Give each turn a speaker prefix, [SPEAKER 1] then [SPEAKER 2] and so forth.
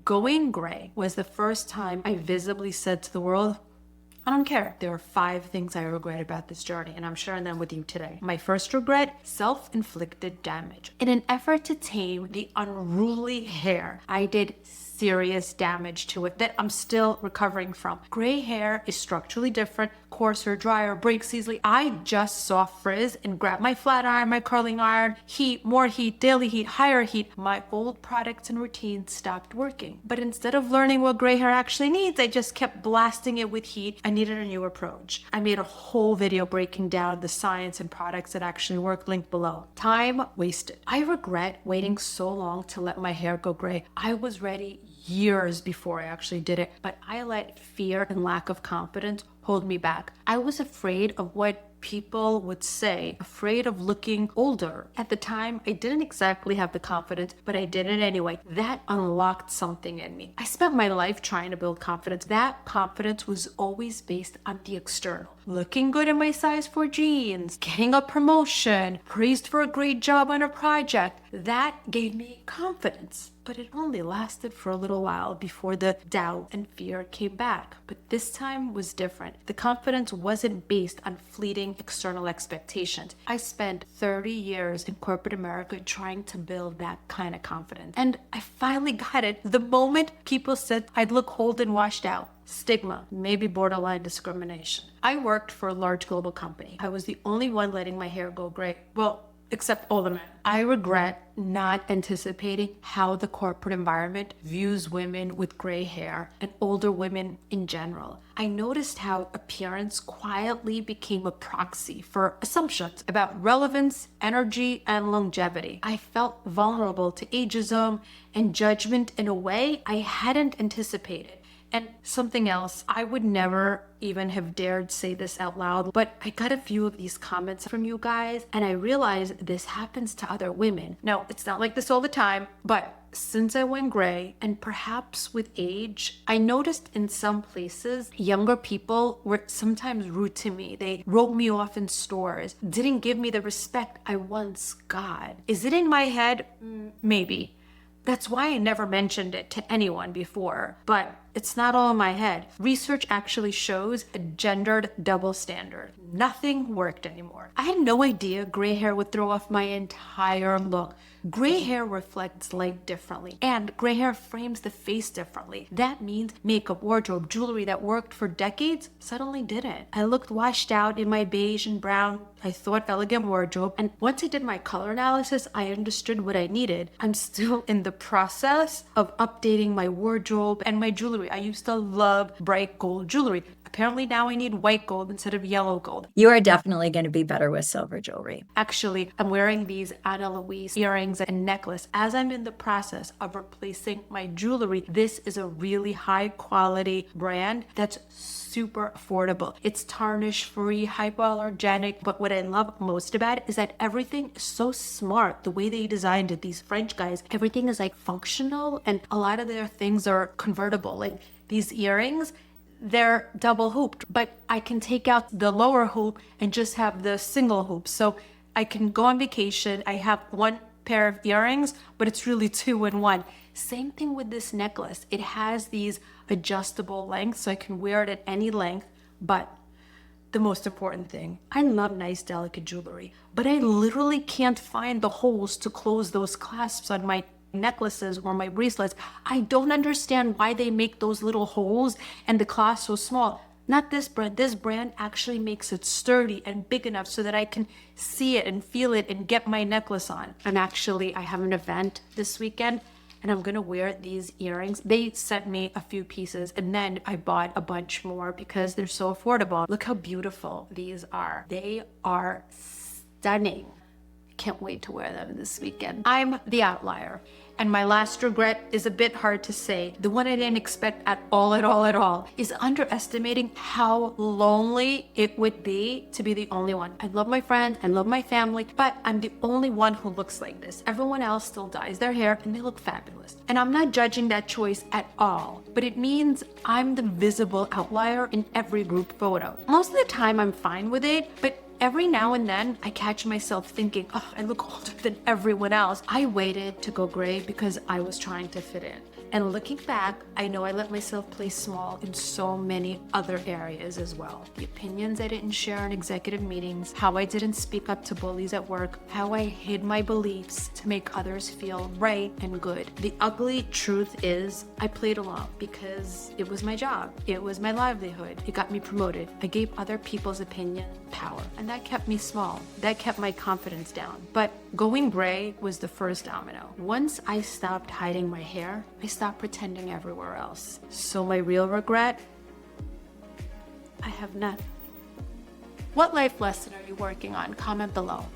[SPEAKER 1] Going gray was the first time I visibly said to the world, I don't care. There are 5 things I regret about this journey, and I'm sharing them with you today. My first regret, self-inflicted damage. In an effort to tame the unruly hair, I did serious damage to it that I'm still recovering from. Gray hair is structurally different, coarser, drier, breaks easily. I just saw frizz and grabbed my flat iron, my curling iron, heat, more heat, daily heat, higher heat. My old products and routines stopped working. But instead of learning what gray hair actually needs, I just kept blasting it with heat. I needed a new approach. I made a whole video breaking down the science and products that actually work, linked below. Time wasted. I regret waiting so long to let my hair go gray. I was ready years before I actually did it, but I let fear and lack of confidence hold me back. I was afraid of what people would say, afraid of looking older. At the time, I didn't exactly have the confidence, but I did it anyway. That unlocked something in me. I spent my life trying to build confidence. That confidence was always based on the external. Looking good in my size 4 jeans, getting a promotion, praised for a great job on a project. That gave me confidence. But it only lasted for a little while before the doubt and fear came back. But this time was different. The confidence wasn't based on fleeting external expectations. I spent 30 years in corporate America trying to build that kind of confidence. And I finally got it the moment people said I'd look old and washed out. Stigma, maybe borderline discrimination. I worked for a large global company. I was the only one letting my hair go gray. Well, except all the men. I regret not anticipating how the corporate environment views women with gray hair and older women in general. I noticed how appearance quietly became a proxy for assumptions about relevance, energy, and longevity. I felt vulnerable to ageism and judgment in a way I hadn't anticipated. And something else, I would never even have dared say this out loud, but I got a few of these comments from you guys, and I realized this happens to other women. Now, it's not like this all the time, but since I went gray, and perhaps with age, I noticed in some places, younger people were sometimes rude to me. They wrote me off in stores, didn't give me the respect I once got. Is it in my head? Maybe. That's why I never mentioned it to anyone before, but it's not all in my head. Research actually shows a gendered double standard. Nothing worked anymore. I had no idea gray hair would throw off my entire look. Gray hair reflects light differently, and gray hair frames the face differently. That means makeup, wardrobe, jewelry that worked for decades suddenly didn't. I looked washed out in my beige and brown, I thought elegant wardrobe, and once I did my color analysis, I understood what I needed. I'm still in the process of updating my wardrobe and my jewelry. I used to love bright gold jewelry. Apparently now I need white gold instead of yellow gold.
[SPEAKER 2] You are definitely going to be better with silver jewelry.
[SPEAKER 1] Actually, I'm wearing these Anna Louise earrings and necklace as I'm in the process of replacing my jewelry. This is a really high quality brand that's super affordable. It's tarnish free, hypoallergenic, but what I love most about it is that everything is so smart. The way they designed it, these French guys, everything is like functional, and a lot of their things are convertible. Like these earrings, they're double hooped, but I can take out the lower hoop and just have the single hoop. So I can go on vacation. I have one pair of earrings, but it's really 2 in 1. Same thing with this necklace. It has these adjustable lengths, so I can wear it at any length. But the most important thing, I love nice, delicate jewelry, but I literally can't find the holes to close those clasps on my necklaces or my bracelets. I don't understand why they make those little holes and the clasp so small. Not this brand. This brand actually makes it sturdy and big enough so that I can see it and feel it and get my necklace on. I have an event this weekend and I'm gonna wear these earrings. They sent me a few pieces and then I bought a bunch more because they're so affordable. Look how beautiful these are. They are stunning. Can't wait to wear them this weekend. I'm the outlier. And my last regret is a bit hard to say. The one I didn't expect at all, is underestimating how lonely it would be to be the only one. I love my friends, I love my family, but I'm the only one who looks like this. Everyone else still dyes their hair and they look fabulous. And I'm not judging that choice at all, but it means I'm the visible outlier in every group photo. Most of the time I'm fine with it, but every now and then, I catch myself thinking, oh, I look older than everyone else. I waited to go gray because I was trying to fit in. And looking back, I know I let myself play small in so many other areas as well. The opinions I didn't share in executive meetings, how I didn't speak up to bullies at work, how I hid my beliefs to make others feel right and good. The ugly truth is I played along because it was my job. It was my livelihood. It got me promoted. I gave other people's opinion power, and that kept me small. That kept my confidence down. But going gray was the first domino. Once I stopped hiding my hair, I stopped pretending everywhere else. So my real regret, I have none. What life lesson are you working on? Comment below.